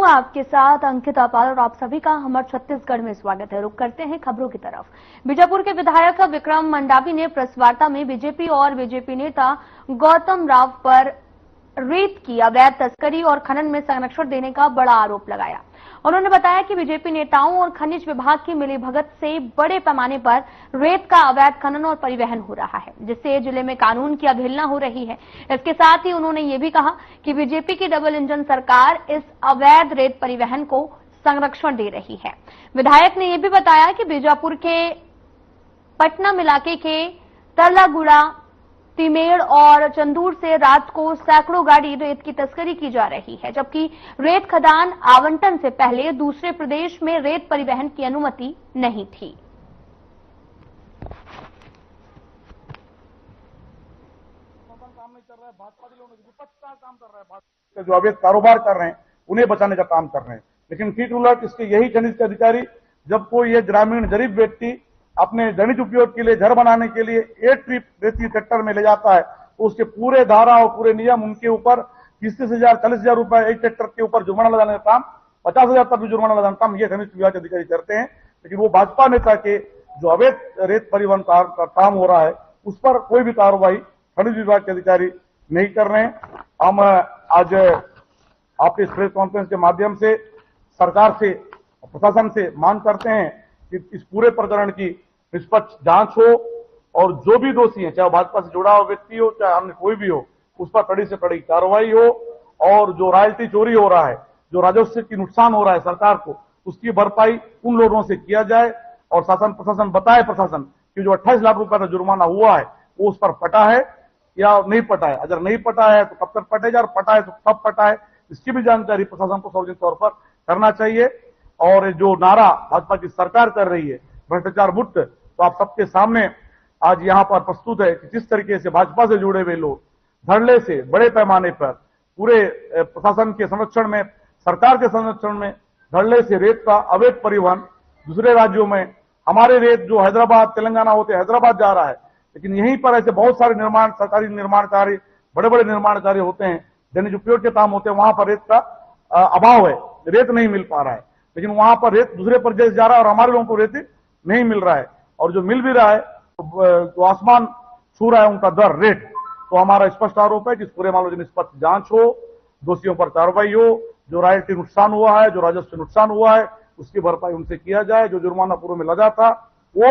हूं आपके साथ अंकिता पाल और आप सभी का हमारे छत्तीसगढ़ में स्वागत है। रुक करते हैं खबरों की तरफ। बीजापुर के विधायक विक्रम मंडावी ने प्रेस वार्ता में बीजेपी और बीजेपी नेता गौतम राव पर रेत की अवैध तस्करी और खनन में संरक्षण देने का बड़ा आरोप लगाया। उन्होंने बताया कि बीजेपी नेताओं और खनिज विभाग की मिलीभगत से बड़े पैमाने पर रेत का अवैध खनन और परिवहन हो रहा है, जिससे जिले में कानून की अवहेलना हो रही है। इसके साथ ही उन्होंने ये भी कहा कि बीजेपी की डबल इंजन सरकार इस अवैध रेत परिवहन को संरक्षण दे रही है। विधायक ने यह भी बताया कि बीजापुर के पटनम इलाके के तरलागुड़ा, तिमेड़ और चंदूर से रात को सैकड़ों गाड़ी रेत की तस्करी की जा रही है, जबकि रेत खदान आवंटन से पहले दूसरे प्रदेश में रेत परिवहन की अनुमति नहीं थी। जो अवैध कारोबार कर रहे हैं उन्हें बचाने का काम कर रहे हैं, लेकिन ठीक उलट इसके यही खनिज के अधिकारी जब कोई ये ग्रामीण गरीब व्यक्ति अपने दैनिक उपयोग के लिए घर बनाने के लिए एक ट्रिप रेती ट्रैक्टर में ले जाता है तो उसके पूरे धारा और पूरे नियम उनके ऊपर 30,000 40,000 रुपए एक ट्रैक्टर के ऊपर जुर्माना लगाने का काम, 50,000 तक भी जुर्माना लगाने का काम ये खनिज विभाग के अधिकारी करते हैं। लेकिन वो भाजपा नेता के जो अवैध रेत परिवहन का काम हो रहा है उस पर कोई भी कार्रवाई खनिज विभाग के अधिकारी नहीं कर रहे हैं। हम आज आपके इस प्रेस कॉन्फ्रेंस के माध्यम से सरकार से, प्रशासन से मांग करते हैं कि इस पूरे प्रकरण की निष्पक्ष जांच हो और जो भी दोषी है, चाहे भाजपा से जुड़ा हुआ व्यक्ति हो चाहे अन्य कोई भी हो, उस पर कड़ी से कड़ी कार्रवाई हो और जो रॉयल्टी चोरी हो रहा है, जो राजस्व की नुकसान हो रहा है सरकार को, उसकी भरपाई उन लोगों से किया जाए और शासन प्रशासन बताए प्रशासन कि जो 28 लाख रुपए का जुर्माना हुआ है वो उस पर पटा है या नहीं पटा है। अगर नहीं पटा है तो कब तक पटेगा और पटा है तो कब पटा है, इसकी भी जानकारी प्रशासन को सार्वजनिक तौर पर करना चाहिए। और जो नारा भाजपा की सरकार कर रही है भ्रष्टाचार मुक्त, तो आप सबके सामने आज यहां पर प्रस्तुत है कि जिस तरीके से भाजपा से जुड़े हुए लोग धड़ल्ले से बड़े पैमाने पर पूरे प्रशासन के संरक्षण में, सरकार के संरक्षण में धड़ल्ले से रेत का अवैध परिवहन दूसरे राज्यों में, हमारे रेत जो हैदराबाद तेलंगाना होते हैदराबाद जा रहा है, लेकिन यहीं पर ऐसे बहुत सारे निर्माण, सरकारी निर्माण कार्य, बड़े बड़े निर्माण कार्य होते हैं, दैनिक उपयोग के काम होते हैं, वहां पर रेत का अभाव है, रेत नहीं मिल पा रहा है। लेकिन वहां पर रेत दूसरे प्रदेश जा रहा है और हमारे लोगों को रेत नहीं मिल रहा है, और जो मिल भी रहा है तो आसमान छू रहा है उनका दर रेट। तो हमारा स्पष्ट आरोप है कि इस पूरे मामले की निष्पक्ष जांच हो, दोषियों पर कार्रवाई हो, जो रॉयल्टी नुकसान हुआ है, जो राजस्व नुकसान हुआ है उसकी भरपाई उनसे किया जाए, जो जुर्माना पूर्व में लगा था वो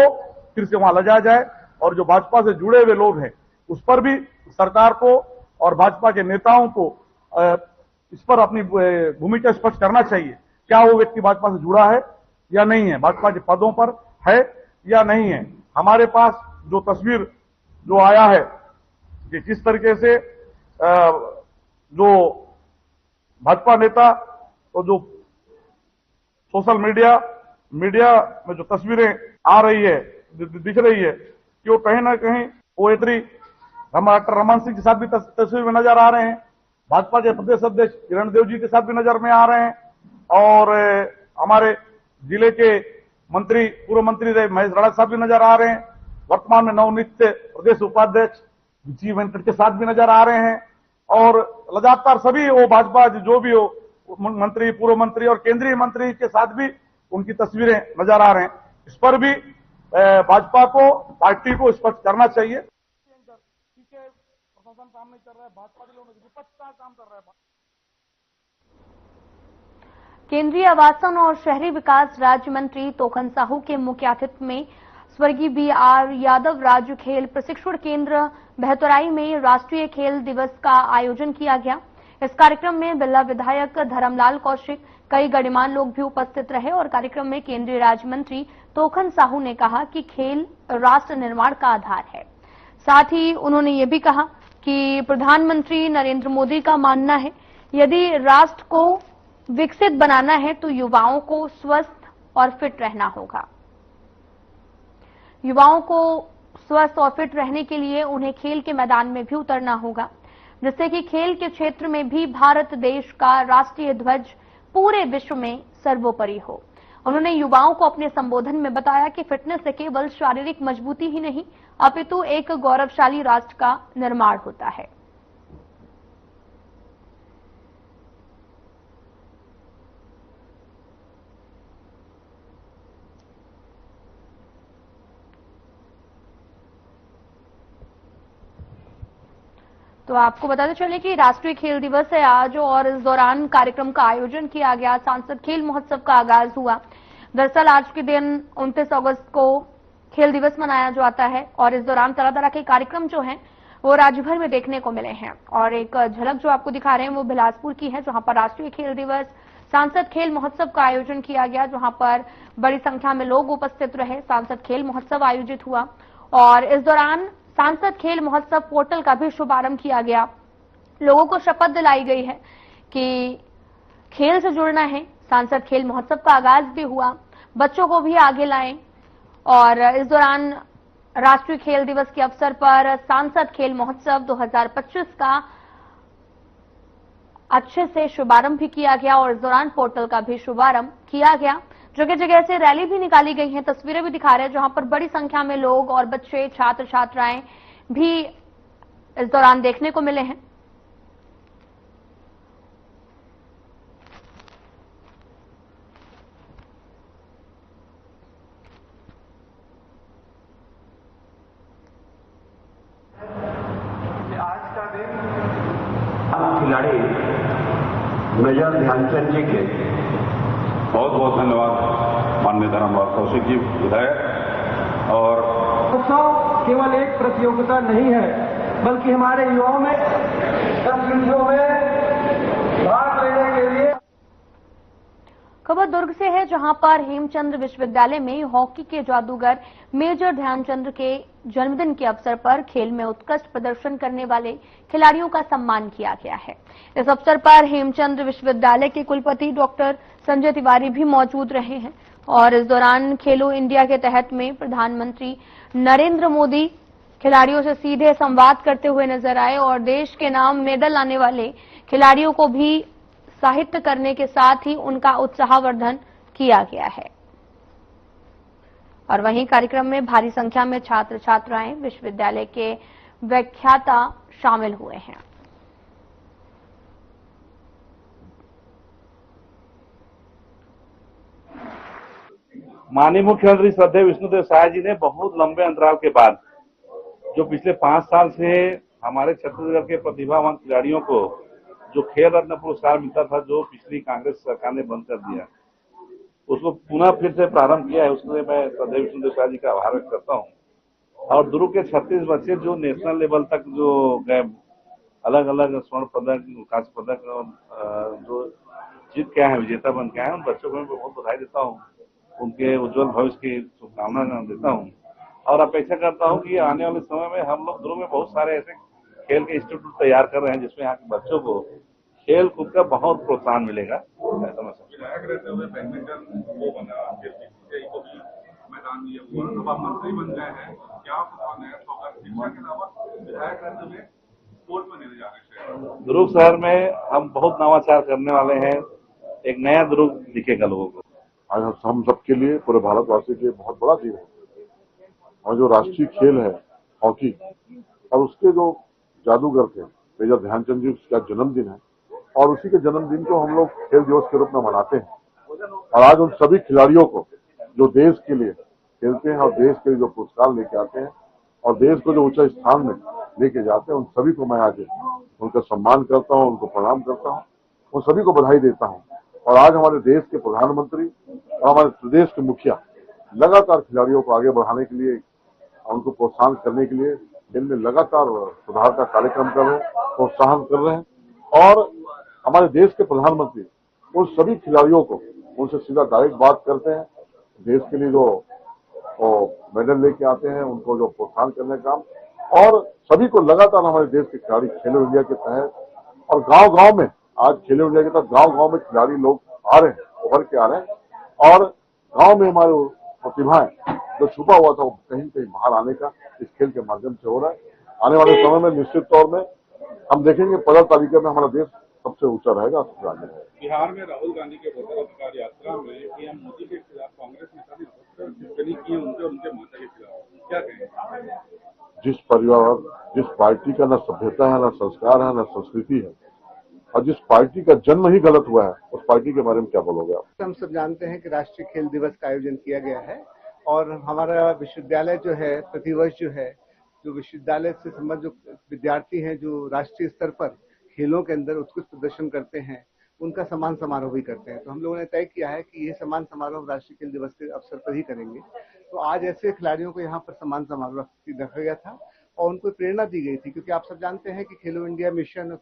फिर से वहां लगा जाए, और जो भाजपा से जुड़े हुए लोग हैं उस पर भी सरकार को और भाजपा के नेताओं को इस पर अपनी भूमिका स्पष्ट करना चाहिए। क्या वो व्यक्ति भाजपा से जुड़ा है या नहीं है, भाजपा के पदों पर है या नहीं है। हमारे पास जो तस्वीर जो आया है कि किस तरीके से जो भाजपा नेता और जो सोशल मीडिया में जो तस्वीरें आ रही है, दिख रही है कि वो कहीं ना कहीं पोएट्री डॉक्टर रमन सिंह के साथ भी तस्वीर में नजर आ रहे हैं, भाजपा के प्रदेश अध्यक्ष किरण देव जी के साथ भी नजर में आ रहे हैं, और हमारे जिले के मंत्री, पूर्व मंत्री रहे महेश राणा साहब भी नजर आ रहे हैं, वर्तमान में नवनियुक्त प्रदेश उपाध्यक्ष जी वेंकट के साथ भी नजर आ रहे हैं, और लगातार सभी वो भाजपा जो भी हो मंत्री, पूर्व मंत्री और केंद्रीय मंत्री के साथ भी उनकी तस्वीरें नजर आ रहे हैं। इस पर भी भाजपा को, पार्टी को स्पष्ट करना चाहिए। प्रशासन काम नहीं कर रहा है, भाजपा के लोग विपक्ष का काम कर रहा है। केंद्रीय आवासन और शहरी विकास राज्य मंत्री तोखन साहू के मुख्य आतिथ्य में स्वर्गीय BR यादव राज्य खेल प्रशिक्षण केंद्र बहतराई में राष्ट्रीय खेल दिवस का आयोजन किया गया। इस कार्यक्रम में बिल्ला विधायक धर्मलाल कौशिक, कई गणमान्य लोग भी उपस्थित रहे और कार्यक्रम में केंद्रीय राज्य मंत्री तोखन साहू ने कहा कि खेल राष्ट्र निर्माण का आधार है। साथ ही उन्होंने ये भी कहा कि प्रधानमंत्री नरेंद्र मोदी का मानना है यदि राष्ट्र को विकसित बनाना है तो युवाओं को स्वस्थ और फिट रहना होगा। युवाओं को स्वस्थ और फिट रहने के लिए उन्हें खेल के मैदान में भी उतरना होगा, जिससे कि खेल के क्षेत्र में भी भारत देश का राष्ट्रीय ध्वज पूरे विश्व में सर्वोपरि हो। उन्होंने युवाओं को अपने संबोधन में बताया कि फिटनेस से केवल शारीरिक मजबूती ही नहीं अपितु एक गौरवशाली राष्ट्र का निर्माण होता है। तो आपको बताते चले कि राष्ट्रीय खेल दिवस है आज और इस दौरान कार्यक्रम का आयोजन किया गया। सांसद खेल महोत्सव का आगाज हुआ। दरअसल आज के दिन 29 अगस्त को खेल दिवस मनाया जाता है और इस दौरान तरह तरह के कार्यक्रम जो हैं वो राज्य भर में देखने को मिले हैं। और एक झलक जो आपको दिखा रहे हैं वो बिलासपुर की है, जहां पर राष्ट्रीय खेल दिवस सांसद खेल महोत्सव का आयोजन किया गया, जहां पर बड़ी संख्या में लोग उपस्थित रहे। सांसद खेल महोत्सव आयोजित हुआ और इस दौरान सांसद खेल महोत्सव पोर्टल का भी शुभारंभ किया गया। लोगों को शपथ दिलाई गई है कि खेल से जुड़ना है। सांसद खेल महोत्सव का आगाज भी हुआ, बच्चों को भी आगे लाएं। और इस दौरान राष्ट्रीय खेल दिवस के अवसर पर सांसद खेल महोत्सव 2025 का अच्छे से शुभारंभ भी किया गया और इस दौरान पोर्टल का भी शुभारंभ किया गया। जगह जगह से रैली भी निकाली गई है, तस्वीरें भी दिखा रहे हैं जहां पर बड़ी संख्या में लोग और बच्चे, छात्र छात्राएं भी इस दौरान देखने को मिले हैं। आज का दिन खिलाड़ी मेजर ध्यानचंद जी के बहुत बहुत धन्यवाद माननीय धर्मपाल कौशिक जी विधायक। और उत्सव केवल एक प्रतियोगिता नहीं है, बल्कि हमारे युवाओं में गतिविधियों में भाग लेने के लिए। खबर दुर्ग से है, जहां पर हेमचंद्र विश्वविद्यालय में हॉकी के जादूगर मेजर ध्यानचंद के जन्मदिन के अवसर पर खेल में उत्कृष्ट प्रदर्शन करने वाले खिलाड़ियों का सम्मान किया गया है। इस अवसर पर हेमचंद्र विश्वविद्यालय के कुलपति डॉक्टर संजय तिवारी भी मौजूद रहे हैं और इस दौरान खेलो इंडिया के तहत में प्रधानमंत्री नरेंद्र मोदी खिलाड़ियों से सीधे संवाद करते हुए नजर आए और देश के नाम मेडल लाने वाले खिलाड़ियों को भी साहित्य करने के साथ ही उनका उत्साहवर्धन किया गया है। और वहीं कार्यक्रम में भारी संख्या में छात्र छात्राएं, विश्वविद्यालय के व्याख्याता शामिल हुए हैं। माननीय मुख्यमंत्री श्रद्धेय विष्णुदेव साय जी ने बहुत लंबे अंतराल के बाद जो पिछले 5 साल से हमारे छत्तीसगढ़ के प्रतिभावान खिलाड़ियों को जो खेल रत्न पुरस्कार मिलता था, जो पिछली कांग्रेस सरकार ने बंद कर दिया, उसको पुनः फिर से प्रारंभ किया है। उसके लिए मैं श्रद्धेय विष्णुदेव साय जी का आभार व्यक्त करता हूँ। और दुर्ग के 36 बच्चे जो नेशनल लेवल तक जो गए, अलग अलग स्वर्ण पदक, कांस्य पदक जो जीत के आए हैं, विजेता बन के आए हैं, उन बच्चों को मैं बहुत बधाई देता हूँ। उनके उज्जवल भविष्य की शुभकामना देता हूँ और अपेक्षा करता हूँ कि आने वाले समय में हम लोग दुर्ग में बहुत सारे ऐसे खेल के इंस्टीट्यूट तैयार कर रहे हैं जिसमें यहाँ के बच्चों को खेल कूद का बहुत प्रोत्साहन मिलेगा। ऐसा मैं विधायक रहते हुए बैडमिंटन वो बना, को भी मैदान दिया हुआ, अब आप मंत्री बन गए हैं, क्या आपको नया होगा शिक्षा के अलावा विधायक रहते हुए स्पोर्ट में ले जा रहे हैं? दुर्ग शहर में हम बहुत नवाचार करने वाले हैं। एक नया दुर्ग दिखेगा लोगों को। आज हम सबके लिए, पूरे भारतवासी के लिए बहुत बड़ा दिन है और जो राष्ट्रीय खेल है हॉकी और उसके जो जादूगर थे मेजर ध्यानचंद जी का जन्मदिन है और उसी के जन्मदिन को हम लोग खेल दिवस के रूप में मनाते हैं। और आज उन सभी खिलाड़ियों को जो देश के लिए खेलते हैं और देश के लिए जो पुरस्कार लेके आते हैं और देश को जो ऊंचे स्थान में लेके जाते हैं, उन सभी को मैं आज उनका सम्मान करता हूँ, उनको प्रणाम करता हूँ, उन सभी को बधाई देता हूँ। और आज हमारे देश के प्रधानमंत्री और हमारे प्रदेश के मुखिया लगातार खिलाड़ियों को आगे बढ़ाने के लिए, उनको प्रोत्साहन करने के लिए खेल में लगातार सुधार का कार्यक्रम कर रहे हैं, प्रोत्साहन कर रहे हैं। और हमारे देश के प्रधानमंत्री उन सभी खिलाड़ियों को उनसे सीधा डायरेक्ट बात करते हैं, देश के लिए जो मेडल लेके आते हैं उनको जो प्रोत्साहन करने का काम। और सभी को लगातार हमारे देश के खिलाड़ी खेलो इंडिया के तहत और गांव-गांव में, आज खेलो इंडिया के तहत गांव-गांव में खिलाड़ी लोग आ रहे हैं, उभर के आ रहे हैं और गांव में हमारे प्रतिभाएं जो छुपा हुआ था वो कहीं कहीं बाहर आने का इस खेल के माध्यम से हो रहा है। आने वाले समय में निश्चित तौर में हम देखेंगे पदक तालिका में हमारा देश सबसे ऊंचा रहेगा, सबसे आगे रहेगा। बिहार में राहुल गांधी के वोटर यात्रा में पीएम मोदी के खिलाफ कांग्रेस नेता ने टिप्पणी की उनके और उनके माता के खिलाफ, क्या कहेंगे? जिस परिवार, जिस पार्टी का न सभ्यता है, न संस्कार है, न संस्कृति है और जिस पार्टी का जन्म ही गलत हुआ है, उस पार्टी के बारे में क्या बोलोगे आप? हम सब जानते हैं कि राष्ट्रीय खेल दिवस का आयोजन किया गया है और हमारा विश्वविद्यालय जो है प्रतिवर्ष जो है जो विश्वविद्यालय से संबंधित जो विद्यार्थी हैं जो राष्ट्रीय स्तर पर खेलों के अंदर उत्कृष्ट प्रदर्शन करते हैं, उनका सम्मान समारोह भी करते हैं। तो हम लोगों ने तय किया है कि ये सम्मान समारोह राष्ट्रीय खेल दिवस के अवसर पर ही करेंगे। तो आज ऐसे खिलाड़ियों को यहाँ पर सम्मान समारोह रखा गया था और उनको प्रेरणा दी गई थी, क्योंकि आप सब जानते हैं कि खेलो इंडिया मिशन और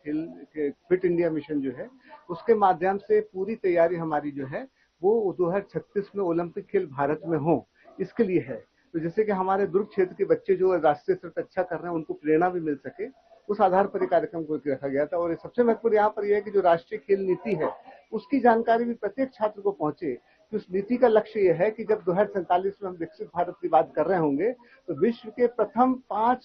फिट इंडिया मिशन जो है उसके माध्यम से पूरी तैयारी हमारी जो है वो 2036 में ओलंपिक खेल भारत में हो, इसके लिए है। तो जैसे कि हमारे दुर्ग क्षेत्र के बच्चे जो राष्ट्रीय स्तर पर अच्छा कर रहे हैं उनको प्रेरणा भी मिल सके, उस आधार पर कार्यक्रम को रखा गया था। और सबसे महत्वपूर्ण यहाँ पर यह है कि जो राष्ट्रीय खेल नीति है उसकी जानकारी भी प्रत्येक छात्र को पहुंचे। कि उस नीति का लक्ष्य यह है कि जब 2047 में हम विकसित भारत की बात कर रहे होंगे तो विश्व के प्रथम 5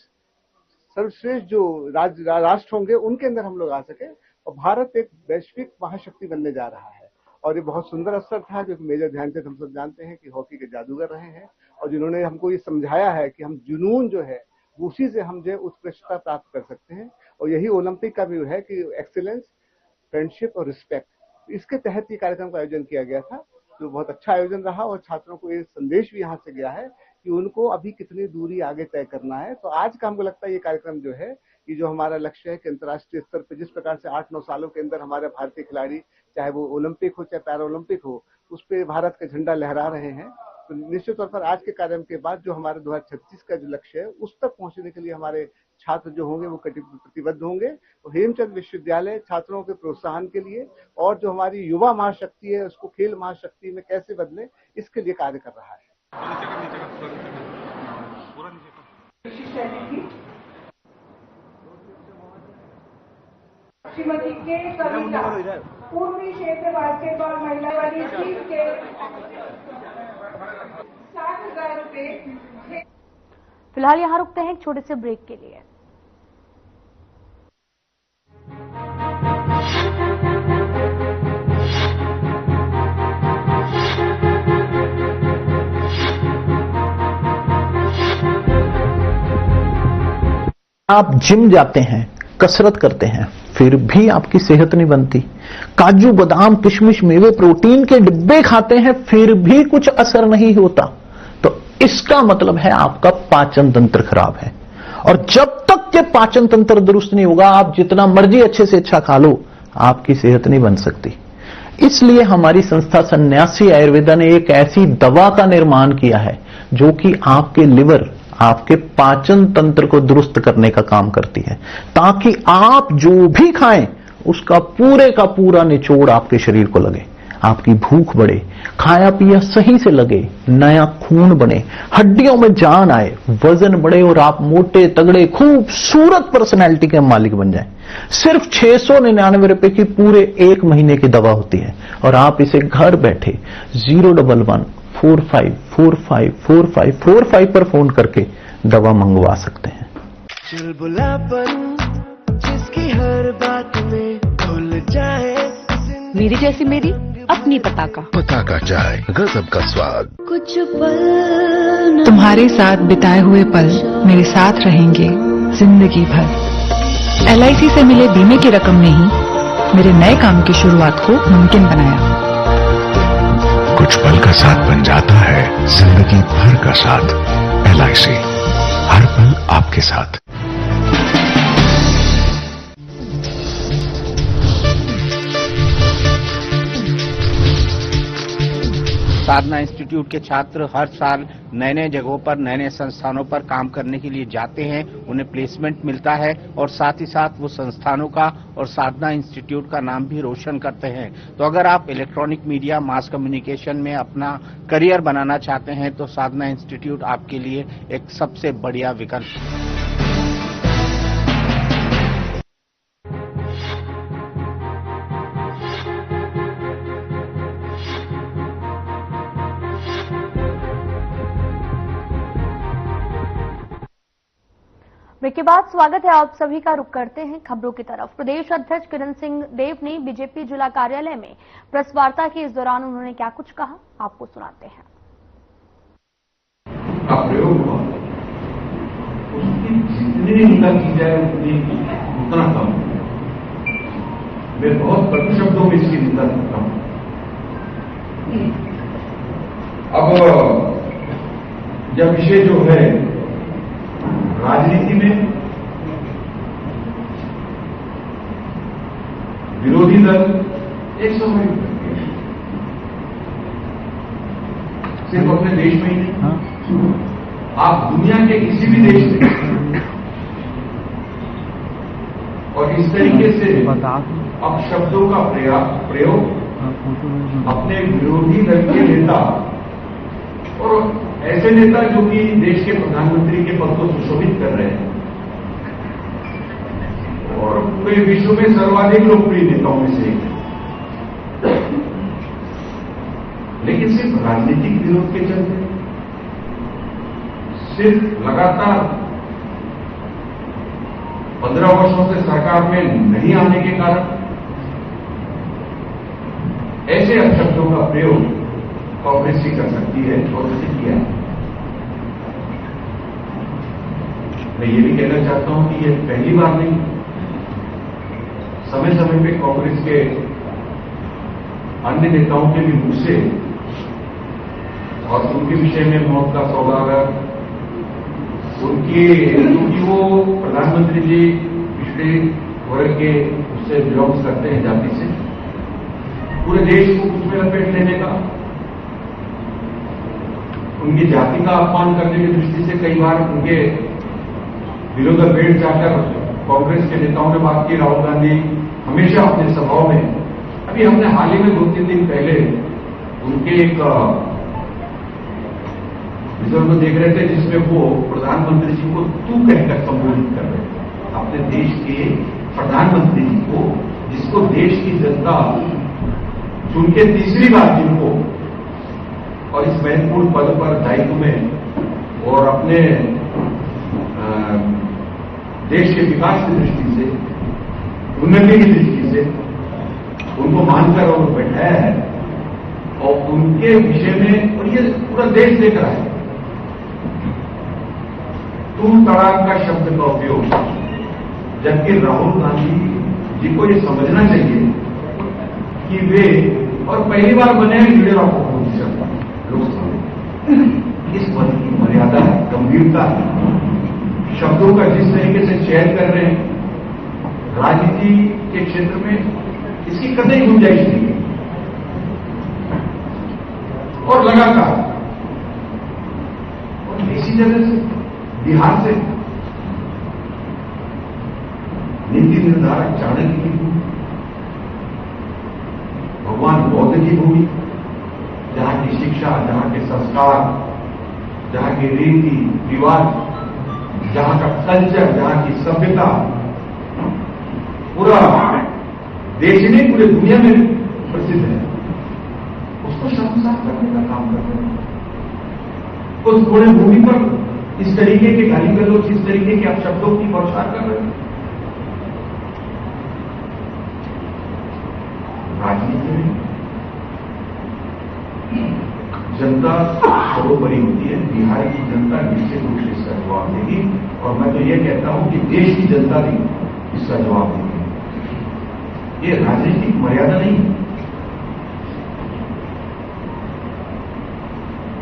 सर्वश्रेष्ठ जो राष्ट्र होंगे उनके अंदर हम लोग आ सके और भारत एक वैश्विक महाशक्ति बनने जा रहा है। और ये बहुत सुंदर अवसर था, क्योंकि मेजर ध्यानचंद हम सब जानते हैं कि हॉकी के जादूगर रहे हैं और जिन्होंने हमको ये समझाया है कि हम जुनून जो है उसी से हम जो है उत्कृष्टता प्राप्त कर सकते हैं। और यही ओलंपिक का भी है कि एक्सीलेंस, फ्रेंडशिप और रिस्पेक्ट, इसके तहत ये कार्यक्रम का आयोजन किया गया था, जो बहुत अच्छा आयोजन रहा। और छात्रों को ये संदेश भी यहाँ से गया है कि उनको अभी कितनी दूरी आगे तय करना है। तो आज का हमको लगता है ये कार्यक्रम जो है, ये जो हमारा लक्ष्य है कि अंतर्राष्ट्रीय स्तर पर जिस प्रकार से 8-9 सालों के अंदर हमारे भारतीय खिलाड़ी, चाहे वो ओलंपिक हो चाहे पैरा ओलंपिक हो, उस पर भारत का झंडा लहरा रहे हैं। तो निश्चित तौर पर आज के कार्यक्रम के बाद जो हमारे 2036 का जो लक्ष्य है उस तक पहुंचने के लिए हमारे छात्र जो होंगे वो प्रतिबद्ध होंगे। तो हेमचंद विश्वविद्यालय छात्रों के प्रोत्साहन के लिए और जो हमारी युवा महाशक्ति है उसको खेल महाशक्ति में कैसे बदले, इसके लिए कार्य कर रहा है। श्रीमती के कविता पूर्वी क्षेत्र बास्केटबॉल महिला वाली टीम के 60,000 रुपए। फिलहाल यहाँ रुकते हैं एक छोटे से ब्रेक के लिए। आप जिम जाते हैं, कसरत करते हैं, फिर भी आपकी सेहत नहीं बनती। काजू बादाम किशमिश मेवे प्रोटीन के डिब्बे खाते हैं फिर भी कुछ असर नहीं होता, तो इसका मतलब है आपका पाचन तंत्र खराब है। और जब तक के पाचन तंत्र दुरुस्त नहीं होगा, आप जितना मर्जी अच्छे से अच्छा खा लो, आपकी सेहत नहीं बन सकती। इसलिए हमारी संस्था सन्यासी आयुर्वेदा ने एक ऐसी दवा का निर्माण किया है जो कि आपके लिवर, आपके पाचन तंत्र को दुरुस्त करने का काम करती है, ताकि आप जो भी खाएं उसका पूरे का पूरा निचोड़ आपके शरीर को लगे, आपकी भूख बढ़े, खाया पिया सही से लगे, नया खून बने, हड्डियों में जान आए, वजन बढ़े और आप मोटे तगड़े खूबसूरत पर्सनैलिटी के मालिक बन जाएं। सिर्फ 699 रुपए की पूरे 1 महीने की दवा होती है और आप इसे घर बैठे 011-45454545 पर फोन करके दवा मंगवा सकते हैं। चुलबुलापन जिसकी हर बात में भूल जाए, मेरी जैसी मेरी अपनी पताका चाय, गजब का स्वाद। कुछ पल तुम्हारे साथ बिताए हुए पल मेरे साथ रहेंगे जिंदगी भर। LIC से मिले बीमे की रकम ने ही मेरे नए काम की शुरुआत को मुमकिन बनाया। कुछ पल का साथ बन जाता है जिंदगी भर का साथ। LIC, हर पल आपके साथ। साधना इंस्टीट्यूट के छात्र हर साल नए नए जगहों पर, नए नए संस्थानों पर काम करने के लिए जाते हैं, उन्हें प्लेसमेंट मिलता है और साथ ही साथ वो संस्थानों का और साधना इंस्टीट्यूट का नाम भी रोशन करते हैं। तो अगर आप इलेक्ट्रॉनिक मीडिया, मास कम्युनिकेशन में अपना करियर बनाना चाहते हैं तो साधना इंस्टीट्यूट आपके लिए एक सबसे बढ़िया विकल्प है। ब्रेक के बाद स्वागत है आप सभी का। रुक करते हैं खबरों की तरफ। प्रदेश अध्यक्ष किरण सिंह देव ने बीजेपी जिला कार्यालय में प्रेस वार्ता की। इस दौरान उन्होंने क्या कुछ कहा, आपको सुनाते हैं। प्रयोग हुआ उसकी जितनी निंदा की जाए उतना कम। मैं बहुत कटु शब्दों में इसकी निंदा करता हूं। अब जब विषय जो है राजनीति में विरोधी दल एक स्वाभाविक प्रक्रिया है, सिर्फ अपने देश में ही नहीं, आप दुनिया के किसी भी देश में और इस तरीके से अपशब्दों का प्रयोग अपने विरोधी दल के नेता और ऐसे नेता जो कि देश के प्रधानमंत्री के पद को सुशोभित कर रहे हैं और पूरे विश्व में सर्वाधिक लोकप्रिय नेताओं में से एक, लेकिन सिर्फ राजनीतिक विरोध के चलते, सिर्फ लगातार 15 वर्षों से सरकार में नहीं आने के कारण ऐसे अपशब्दों का प्रयोग कांग्रेस ही कर सकती है और उसे किया है। मैं ये भी कहना चाहता हूं कि यह पहली बार नहीं, समय समय पे कांग्रेस के अन्य नेताओं के भी मुख से और उनके विषय में मौत का सौदागर, क्योंकि वो प्रधानमंत्री जी पिछड़े वर्ग के उससे बिलोंग्स करते हैं, जाति से, पूरे देश को उसमें लपेट लेने का, उनकी जाति का अपमान करने की दृष्टि से कई बार उनके विरोध भेंट जाकर कांग्रेस के नेताओं ने बात की। राहुल गांधी हमेशा अपने सभाओं में, अभी हमने हाल ही में 2-3 दिन पहले उनके एक विजन को देख रहे थे जिसमें वो प्रधानमंत्री जी को तू कहकर संबोधित कर रहे थे, अपने देश के प्रधानमंत्री जी को, जिसको देश की जनता चुन के तीसरी बार जिनको और इस महत्वपूर्ण पद पर दायित्व में और अपने देश के विकास की दृष्टि से, उन्नति की दृष्टि से उनको मानकर और बैठाया है और उनके विषय में, और ये पूरा देश देख रहा है, तुम तड़ाक का शब्द का उपयोग, जबकि राहुल गांधी जी को ये समझना चाहिए कि वे, और पहली बार बने हैं लीडर ऑफ अपोजिशन लोकसभा में, इस पद की मर्यादा है, गंभीरता है, शब्दों का जिस तरीके से चयन कर रहे हैं राजनीति के क्षेत्र में, इसकी कतई गुंजाइश नहीं है। और लगातार, और इसी जगह से बिहार से नीति निर्धारक चाणक्य की भूमि, भगवान बौद्ध की भूमि, जहां की शिक्षा, जहां के संस्कार, जहां के रीति रिवाज, जहां का कल्चर, जहां की सभ्यता पूरा देश में, पूरे दुनिया में प्रसिद्ध है, उसको शर्मसार करने का काम कर रहे हैं। उस पूरे भूमि पर इस तरीके के गाली गलौज, इस तरीके के अपशब्दों की बौछार कर रहे हैं। राजनीति में जनता सर्वोपरि होती है। बिहार की जनता निश्चित रूप से इसका जवाब देगी और मैं तो ये कहता हूं कि देश की जनता भी इसका जवाब देगी। ये राजनीतिक मर्यादा नहीं है।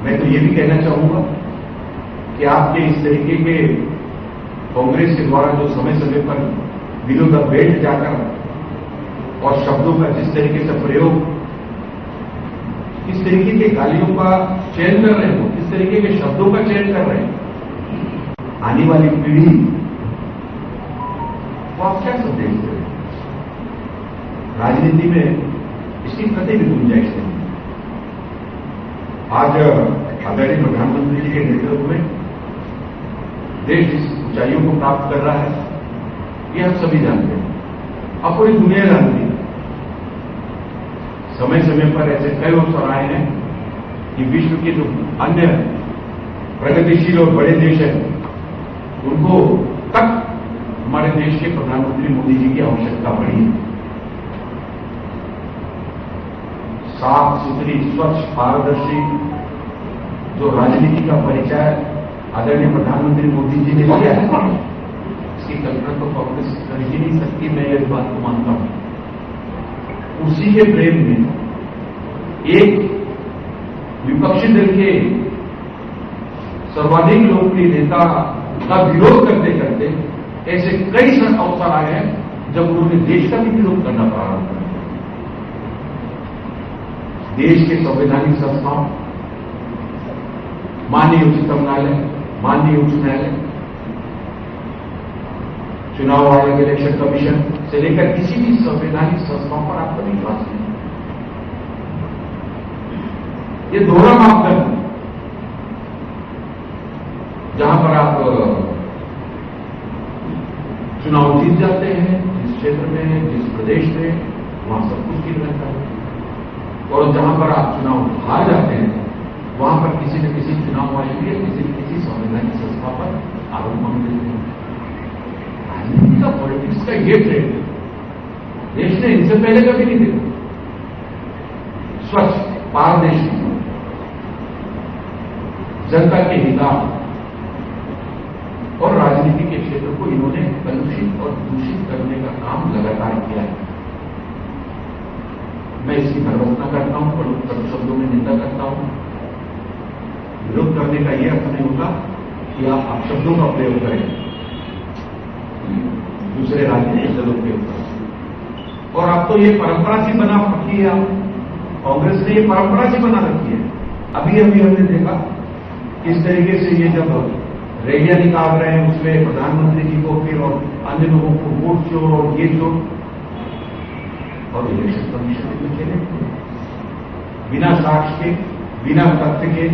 मैं तो ये भी कहना चाहूंगा कि आपके इस तरीके के कांग्रेस के द्वारा जो समय समय पर विरोध बेल्ट जाकर और शब्दों का जिस तरीके से प्रयोग, किस तरीके के गालियों का चयन कर रहे हो, किस तरीके के शब्दों का चयन कर रहे हैं, आने वाली पीढ़ी को आप क्या संदेश दे रहे हैं? राजनीति में इसकी कतई भी गुंजाइश नहीं। आज आदरणीय प्रधानमंत्री जी के नेतृत्व में देश जिस ऊंचाइयों को प्राप्त कर रहा है, ये हम सभी जानते हैं, अब पूरी दुनिया जानती है। समय समय पर ऐसे कई अवसर आए हैं कि विश्व के जो अन्य प्रगतिशील और बड़े देश हैं, उनको तक हमारे देश के प्रधानमंत्री मोदी जी की आवश्यकता पड़ी है। साफ सुथरी, स्वच्छ, पारदर्शी जो राजनीति का परिचय आदरणीय प्रधानमंत्री मोदी जी ने किया है, इसकी कल्पना तो कांग्रेस कर ही नहीं सकती। मैं इस बात को मानता हूं। उसी के प्रेम में एक विपक्षी दल के सर्वाधिक लोकप्रिय नेता का विरोध करते करते ऐसे कई अवसर आए हैं जब उन्होंने देश का भी विरोध करना प्रारंभ कर दिया। देश के संवैधानिक संस्थाओं, माननीय उच्चतम न्यायालय, माननीय उच्च न्यायालय, चुनाव आयोग, इलेक्शन कमीशन से लेकर किसी भी संवैधानिक संस्थाओं पर आपका विश्वास नहीं। ये दोहरा मापदंड, जहां पर आप चुनाव जीत जाते हैं, जिस क्षेत्र में, जिस प्रदेश में, वहां सब कुछ ठीक रहता है, और जहां पर आप चुनाव हार जाते हैं, वहां पर किसी न किसी चुनाव आयोग या किसी न किसी संवैधानिक संस्था पर आरोप मांग देते हैं। राजनीति का, पॉलिटिक्स का ये ट्रेंड देश ने इनसे पहले कभी नहीं देखा। स्वच्छ, पारदर्शी, जनता के हितार्थ और राजनीति के क्षेत्र को इन्होंने कलुषित और दूषित करने का काम लगातार किया है। मैं इसकी भर्त्सना करता हूं, कड़ू शब्दों में निंदा करता हूं। विरोध करने का यह अर्थ नहीं होगा कि आप अपशब्दों का प्रयोग करें, दूसरे राजनीतिक दलों के ऊपर। और अब तो ये परंपरा सी बना रखी है, कांग्रेस ने ये परंपरा सी बना रखी है। अभी अभी हमने देखा किस तरीके से ये जब रैलियां निकाल रहे हैं, उसमें प्रधानमंत्री जी को फिर और अन्य लोगों को वोट चोर और ये चोर, और इलेक्शन कमीशन में खेले बिना साक्ष्य के, बिना तथ्य के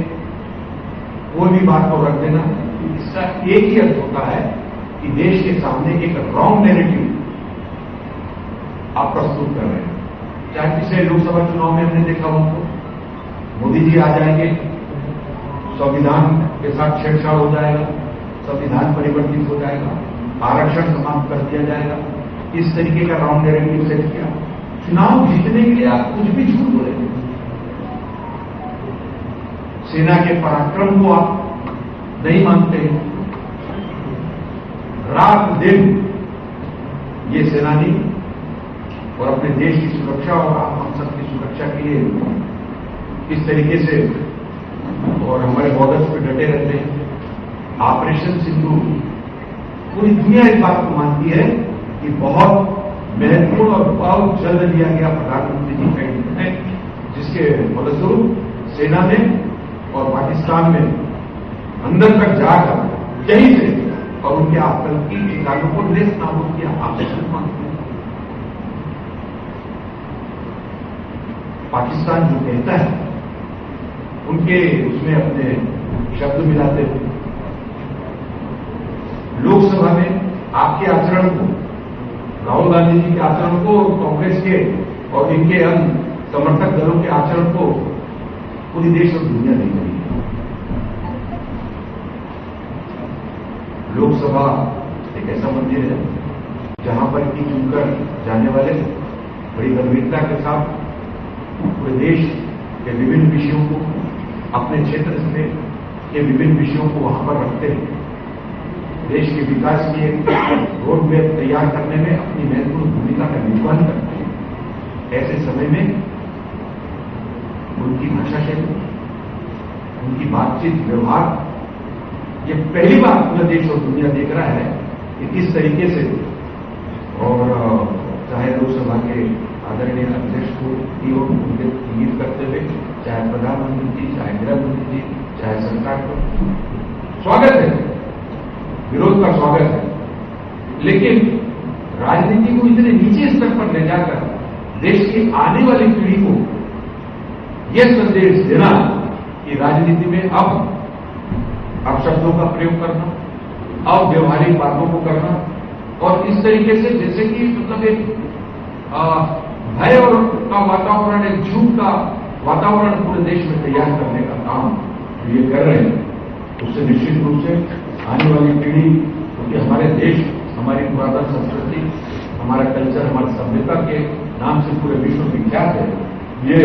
कोई भी बात को रख देना। इसका एक ही अर्थ होता है कि देश के सामने एक रॉन्ग नैरेटिव आप प्रस्तुत कर रहे हैं। चाहे पिछले लोकसभा चुनाव में हमने देखा उनको, मोदी जी आ जाएंगे, संविधान के साथ छेड़छाड़ हो जाएगा, संविधान परिवर्तित हो जाएगा, आरक्षण समाप्त कर दिया जाएगा, इस तरीके का रॉन्ग नैरेटिव सेट किया। चुनाव जीतने के लिए आप कुछ भी झूठ बोले, सेना के पराक्रम को आप नहीं मानते, रात दिन ये सेनानी और अपने देश की सुरक्षा और हम सबकी सुरक्षा के लिए इस तरीके से और हमारे बॉर्डर्स पे डटे रहते हैं। ऑपरेशन सिंधु, पूरी दुनिया इस बात को मानती है कि बहुत महत्वपूर्ण और बहुत जल्द लिया गया प्रधानमंत्री जी का निर्णय, जिसके फलस्वरूप सेना में और पाकिस्तान में अंदर तक जाकर यहीं से और उनके आतंकी ठिकानों को नेस्त नाबूद किया। ऑपरेशन मानते हैं। पाकिस्तान जो कहता है उनके उसमें अपने शब्द मिलाते हुए लोकसभा में आपके आचरण को, राहुल गांधी जी के आचरण को, कांग्रेस के और इनके अन्य समर्थक दलों के आचरण को पूरी देश और दुनिया देख रही है। लोकसभा एक ऐसा मंदिर है जहां पर की चुनकर जाने वाले बड़ी गंभीरता के साथ पूरे देश के विभिन्न विषयों को, अपने क्षेत्र से के विभिन्न विषयों को वहां पर रखते हैं। देश के विकास की एक रोड मैप तैयार करने में अपनी महत्वपूर्ण भूमिका का निर्वहन करते हैं। ऐसे समय में उनकी भाषा शैली, उनकी बातचीत, व्यवहार, ये पहली बार पूरा देश और दुनिया देख रहा है कि किस तरीके से, और चाहे लोकसभा के आदरणीय अध्यक्ष को की ओर इंगित करते हुए, चाहे प्रधानमंत्री जी, चाहे गृहमंत्री जी, चाहे सरकार को स्वागत है, विरोध का स्वागत है। लेकिन राजनीति को इतने नीचे स्तर पर ले जाकर देश की आने वाली पीढ़ी को यह संदेश देना कि राजनीति में अब अपशब्दों का प्रयोग करना, अव्यवहारिक बातों को करना, और इस तरीके से जैसे कि मतलब एक भय और का वातावरण, एक झूठ का वातावरण पूरे देश में तैयार करने का काम जो ये कर रहे हैं, उससे निश्चित रूप से आने वाली पीढ़ी, क्योंकि हमारे देश, हमारी पुरातन संस्कृति, हमारा कल्चर, हमारी सभ्यता के नाम से पूरे विश्व विख्यात है, ये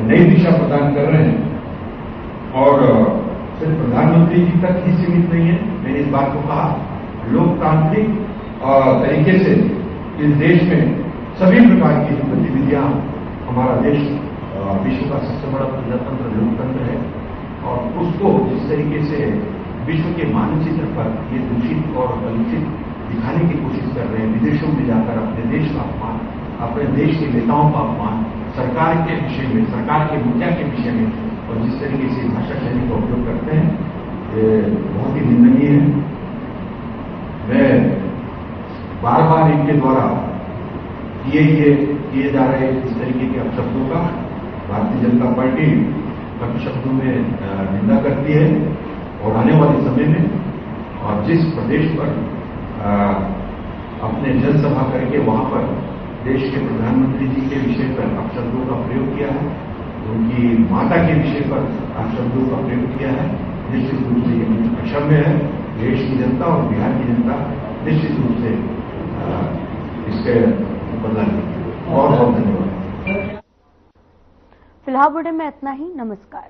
नई दिशा प्रदान कर रहे हैं। और सिर्फ प्रधानमंत्री जी तक ही सीमित नहीं है, मैंने इस बात को कहा, लोकतांत्रिक तरीके से इस देश में सभी प्रकार की गतिविधियां, हमारा देश विश्व का सबसे बड़ा प्रजातंत्र लोकतंत्र है, और उसको जिस तरीके से विश्व के मानचित्र पर ये दूषित और कलुषित दिखाने की कोशिश कर रहे हैं। विदेशों में जाकर अपने देश का अपमान, अपने देश के नेताओं का अपमान, सरकार के विषय में, सरकार के मुखिया के विषय में, और जिस तरीके से भाषा शैली का उपयोग करते हैं, ये बहुत ही निंदनीय है। मैं बार बार इनके द्वारा किए जा रहे इस तरीके के अपशब्दों का भारतीय जनता पार्टी अपशब्दों में निंदा करती है, और आने वाले समय में और जिस प्रदेश पर अपने जनसभा करके वहां पर देश के प्रधानमंत्री जी के विषय पर अपशब्दों का प्रयोग किया है, उनकी माता के विषय पर अपशब्दों का प्रयोग किया है, निश्चित रूप से ये अक्षम्य है। देश की जनता और बिहार की जनता निश्चित रूप से इसके बदला लेगी। बहुत बहुत धन्यवाद। फिलहाल बुलेटिन में इतना ही। नमस्कार।